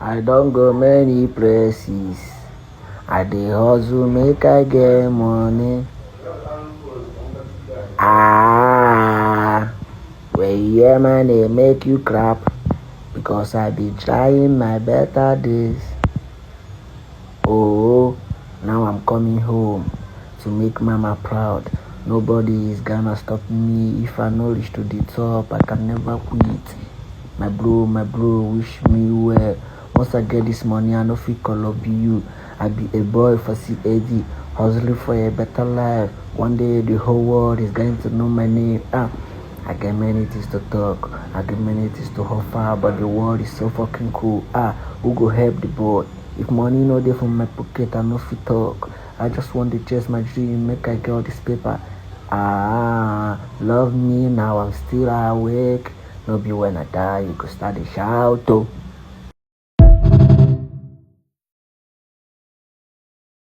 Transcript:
I don go many places. I dey hustle make I get money. When you hear my name make you clap, because I be trying my better days. Oh, now I'm coming home to make mama proud. Nobody is gonna stop me. If I no reach to the top, I can never quit. My bro, wish me well. Once I get this money, I no fit call up you. I be a boy for CAD, hustling for a better life. One day the whole world is going to know my name. I get many things to talk, I get many things to offer, but the world is so fucking cool. Who go help the boy? If money no dey from my pocket, I no fit talk. I just want to chase my dream, make I get all this paper. Love me now, I'm still awake. No be when I die, you go start to shout.